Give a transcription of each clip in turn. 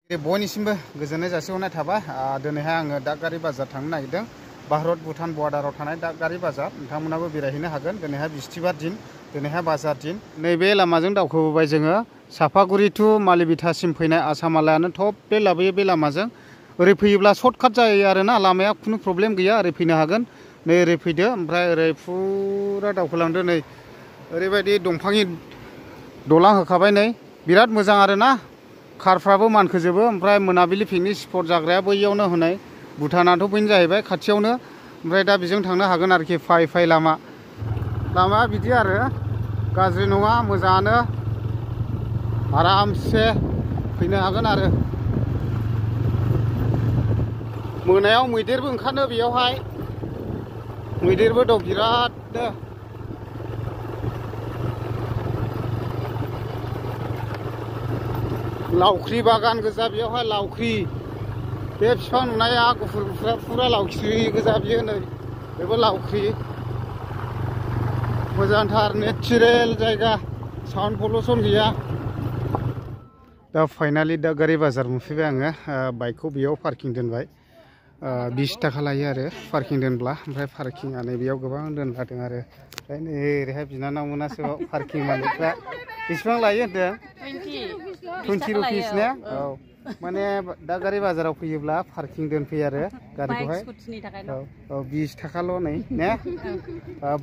बयनिसिमबो गोजोननाय जासिहरनाय थाबाय। दिनैहाय आङो दागगारि बाजार थांनो नागिरदों। भारत भुटान बर्डाराव थानाय दागगारि बाजार। नोंथांमोनाबो बेरायहैनो हागोन। दिनैहाय बिस्थिबार दिन, दिनैहाय बाजार दिन। नैबे लामाजों दावखोबोबाय जोङो सापागुरि टु मालिबिथासिम फैनाय आसामालायानो थबे लाबोयो बे लामाजों। ओरै फैयोब्ला सर्टकाट जायो आरोना, लामाया खुनु प्रब्लेम गैया, ओरै फैनो हागोन। नै ओरै फैदो, ओमफ्राय ओरै फुरा दावखोलांदो। नै ओरैबायदि दंफांनि दलां होखाबाय, नै बिराद मोजां आरोना। कारफ्राबो मानखोजोबो। ओमफ्राय मोनाबिलि पिकनिक स्पट जाग्राया बैयावनो होनाय। भुटानाथ' बैनो जाहैबाय खाथियावनो। ओमफ्राय दा बेजों थांनो हागोन आरोखि फाइ फाइ लामा बिदि आरो गाज्रि नङा, मोजाङानो। आरामसे फैनो हागोन आरो। मोनायाव मैदेरबो ओंखारो बेयावहाय, मैदेरबो दं बिरादनो। लावख्रि बागान गोजा बेयावहाय, लावख्रि। बे बिफां नुनाया गुफुर गुफुरा फुरा लावख्रि गोजा बियो। नै बेबो लावख्रि। मोजांथार नेचारेल जायगा, साउन्ड पलिउसन गैया। दा फाइनालि दागगारि बाजार मोनफैबाय आङो। बाइकखौ बेयाव पार्किं दोनबाय। 20 थाखा लायो आरो पार्किं दोनब्ला। ओमफ्राय पार्किंआ नै बेयाव गोबां दोनलादों आरो। ओमफ्राय नै ओरैहाय बिनानाव मोनासो पार्किं मालिकफ्रा बेसेबां लायो होनदों? 20 रुपिस ने? औ, माने दागगारि बाजाराव फैयोब्ला पार्किं दोनफैयो आरो गारिखौहाय। औ 20 थाखाल' नै ने?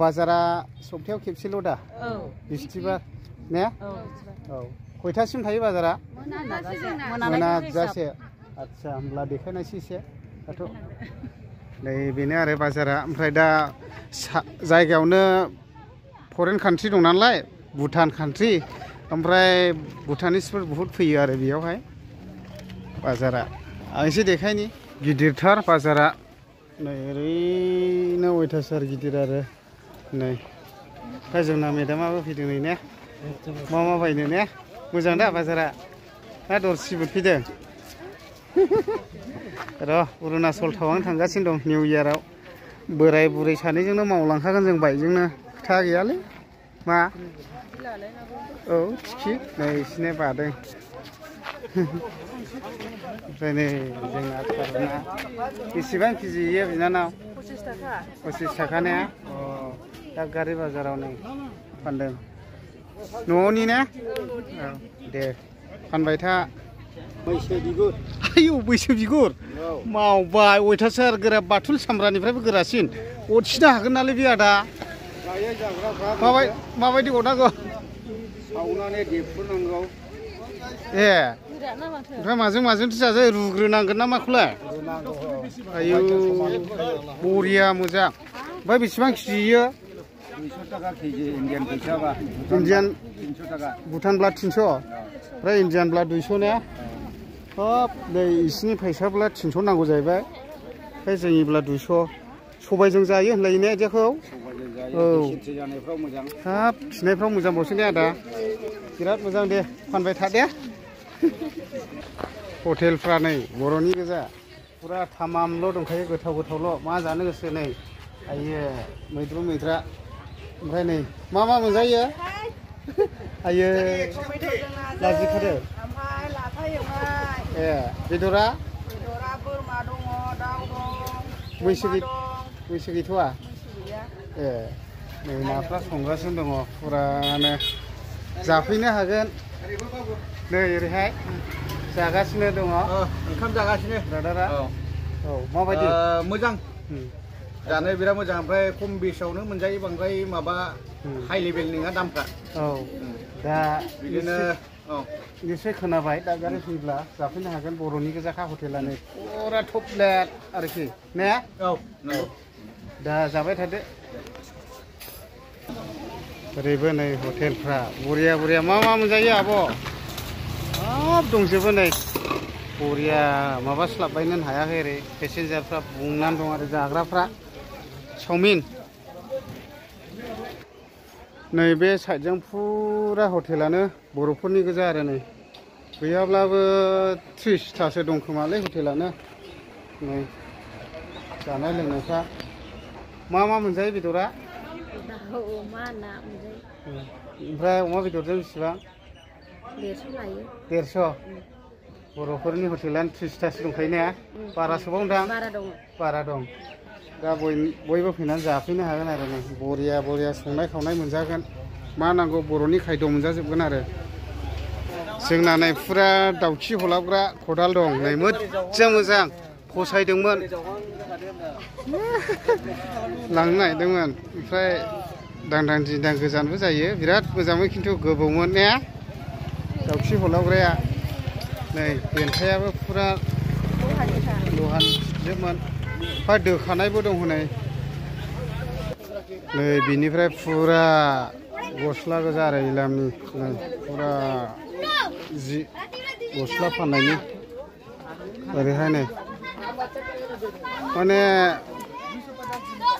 बाजारा सप्तायाव खेबसेल' दा? बिस्थिबार ने? औ, खयथासिम थायो बाजारा? मोनाजासे। आदसा, होमब्ला देखायनायसै एसे दाथ'। नै बेनो आरो बाजारा। ओमफ्राय दा जायगायावनो फरेन कान्ट्रि दं नालाय, भुटान कान्ट्रि। ओमफ्राय भुटानिसफोर बुहुद फैयो आरो बेयावहाय बाजारा। आं एसे देखायनि, गिदिरथार बाजारा। नै ओरैनो अयथासार गिदिर आरो। नै ओमफ्राय जोंना मेदामाबो फैदों नै ने? मा बायनो ने? मोजां दा बाजारा? ना दरसिबो फैदों? र' अरुणाचल टावां थांगासिनो दं निउ इयाराव। बोराय बुरै सानैजोंनो मावलांखागोन जों बाइकजोंनो, खोथा गैयालै। मा? औ, थिखि नै इसिनो बादों। ओमफ्राय नै जोंना थारुना बेसेबां केजि इयो बिनानाव? 25 थाखा। 25 थाखा ने? अ, दागगारि बाजाराव नै फानदों। न'नि ने? औ, दे फानबाय था। मैसो बिगुर। आयौ, मैसो बिगुर? मावबाय, अयथासार गोरा, बाथुल सामब्रानिफ्रायबो गोरासिन। अरसिनो हागोन नालाय बे आदा? माबायदि अरनांगौ? सावनानै देफ्रुनांगौ। ए, ओमफ्राय माजोंथो जाजायो? रुग्रोनांगोन ना माखौलाय? आयौ, बरिया मोजां। ओमफ्राय बेसेबां केजि इयो? 200 थाखा केजि इन्डियान फैसाबा। इन्डियान 300 थाखा। भुटानब्ला 300, ओमफ्राय इन्डियानब्ला 200 ने? हाब, नै इसिनि फैसाब्ला 300 नांगौ जाहैबाय। ओमफ्राय जोंनिब्ला 200। सबायजों जायो होनलायो ने इदिखौ? औ, हाब, खिनायफ्राव मोजांबावसो ने आदा? बिराद मोजां, दे फानबाय था दे। हटेलफ्रा नै बर'नि गोजा, फुरा थामामल' दंखायो, गोथाव गोथावल'। मा जानो गोसो नै, आइयो मैद्रु मैद्रा। ओमफ्राय नै मा मोनजायो? आइयो लाजिखादो। ओमफ्राय लाफा एवनाय। ए, बेदरा? बेदरा बोरमा दङ, दाउ दं, मैसो गैथ'वा? ए, नै नाफ्रा संगासिनो दङ फुरानो। जाफैनो हागोन। नै ओरैहाय जागासिनो दङ। ओंखाम जागासिनो ब्रादारा। औ, माबायदि? मोजां, जानो बिराद मोजां। ओमफ्राय खम बेसावनो मोनजायो, बांद्राय माबा हाइ लेभेल नङा दामफ्रा। औ, दा बिदिनो निश्चय खोनाबाय दागगारि फैब्ला जाफैनो हागोन। बर'नि गोजाखा हटेलानो, फुरा टप प्लेट आरोखि ने? औ, दा जाबाय थादो। ओरैबो नै हटेलफ्रा बरिया बरिया। मा मोनजायो आब'? हाब, दंजोबो नै बरिया। माबास्लाबबायनो हायाखै ओरै पेसेन्जारफ्रा बुंनानै दं आरो जाग्राफ्रा। चावमिन। नैबे साइडजों फुरा हटेलानो बर'फोरनि गोजा आरो नै। गैयाब्लाबो 30थासो दं खोमालै हटेलानो। नै जानाय लोंनायफ्रा मा मोनजायो बेदरा? अमा, ना मोनजायो। ओमफ्राय अमा बेदरजों बेसेबां? 150 लायो। 150? बर'फोरनि हटेलानो 30थासो दंखायो ने बारासोबाव दां बारा दङ बारा दं दा बयबो फैनानै जाफैनो हागोन आरो नै बरिया बरिया संनाय खावनाय मोनजागोन मा नांगौ बर'नि खायद' मोनजाजोबगोन आरो जोंना नै फुरा दाउखि हलाबग्रा खदाल दं नै मोजां मोजां फसायदोंमोन लांनो नागिरदोंमोन ओमफ्राय दांदां दिदां गोजानबो जायो बिराद मोजांमोन खिन्थु गोबौमोन ने दाउखि हलाबग्राया नै देन्थायाबो फुरा लहानि जोबमोन ओमफ्राय दोखानायबो दं हनै नै बिनिफ्राय फुरा गस्ला गोजा आरो इलामनि नै फुरा जि गस्ला फाननायनि ओरैहाय नै माने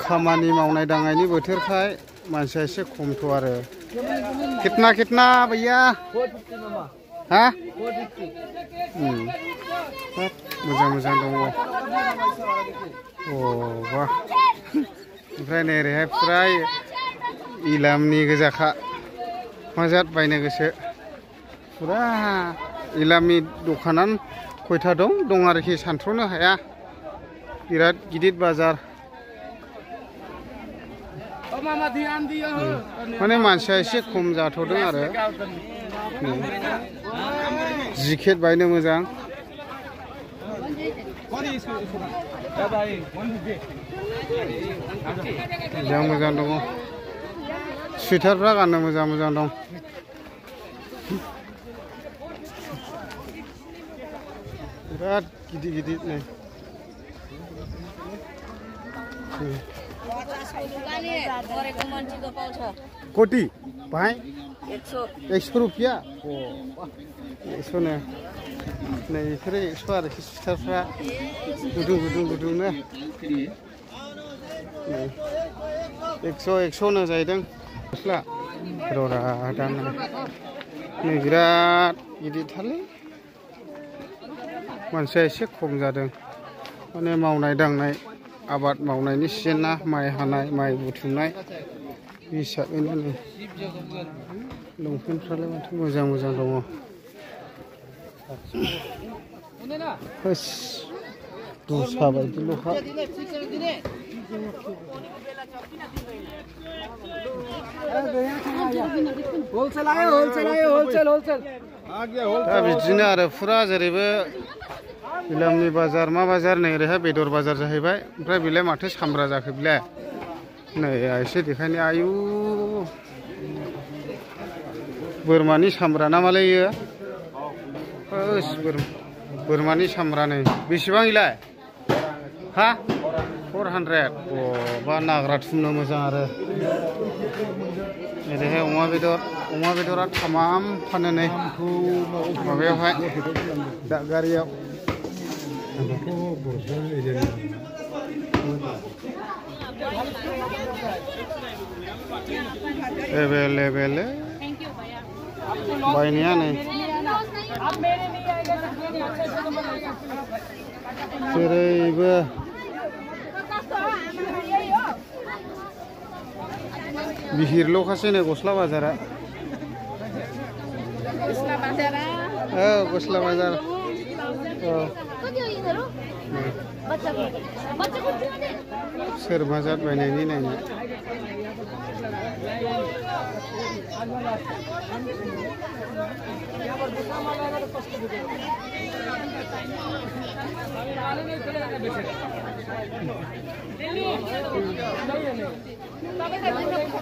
खामानि मावनाय दांनायनि बोथोरखाय मानसिया एसे खमथ' आरो कितना भैया हा मोजां मोजां दङ अ वाह ओमफ्राय नै ओरैहाय फुरा इलामनि गोजाखा मा जात बायनो गोसो फुरा इलामनि दखानानो खयथा दं आरोखि सानथ्र'नो हाया बिराद गिदिर बाजार माने मानसिया एसे खम जाथ'दों आरो जिकेट बायनो मोजां मोजां दङ सुइटारफ्रा गाननो मोजां मोजां दं बिराद गिदिर गिदिर नै कोटी भाइ 100 रुपियाँ एकस' नो नै बेफोरो 100 आरोखि सुइटारफ्रा गुदुंनो नै 100 नो जाहैदों गस्ला ररा दाना नै बिराद गिदिरथारलै मानसिया एसे खम जादों माने मावनाय दांनाय आबाद मावनायनि सिजोन ना माइ हानाय माइ बुथुमनाय हिसाबैनो नै लंपेन्टफ्रालाय माथो मोजां मोजां दङ होस दस्रा बायदिल'खा दा बिदिनो आरो फुरा जेरैबो इलामनि बाजार मा बाजार नै ओरैहाय बेदर बाजार जाहैबाय ओमफ्राय बेलाय माथो सामब्रा जाखो बेलाय नै एसे देखायनो आयु बोरमानि सामब्रा ना मालाय इयो बोरमानि सामब्रा नै बेसेबां इलाय हा 400 बा नाग्रा थुमनो मोजां आरो ओरैहाय अमा बेदरा थामाम फानो नै माबायावहाय दादगारियाव एभेलेबेल बायनाया नै जेरैबो बिहिरल'खासै नै गस्ला बाजारा गस्ला बाजार सोर मा जात बायनायनि नायनो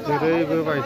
जेरैबो बाय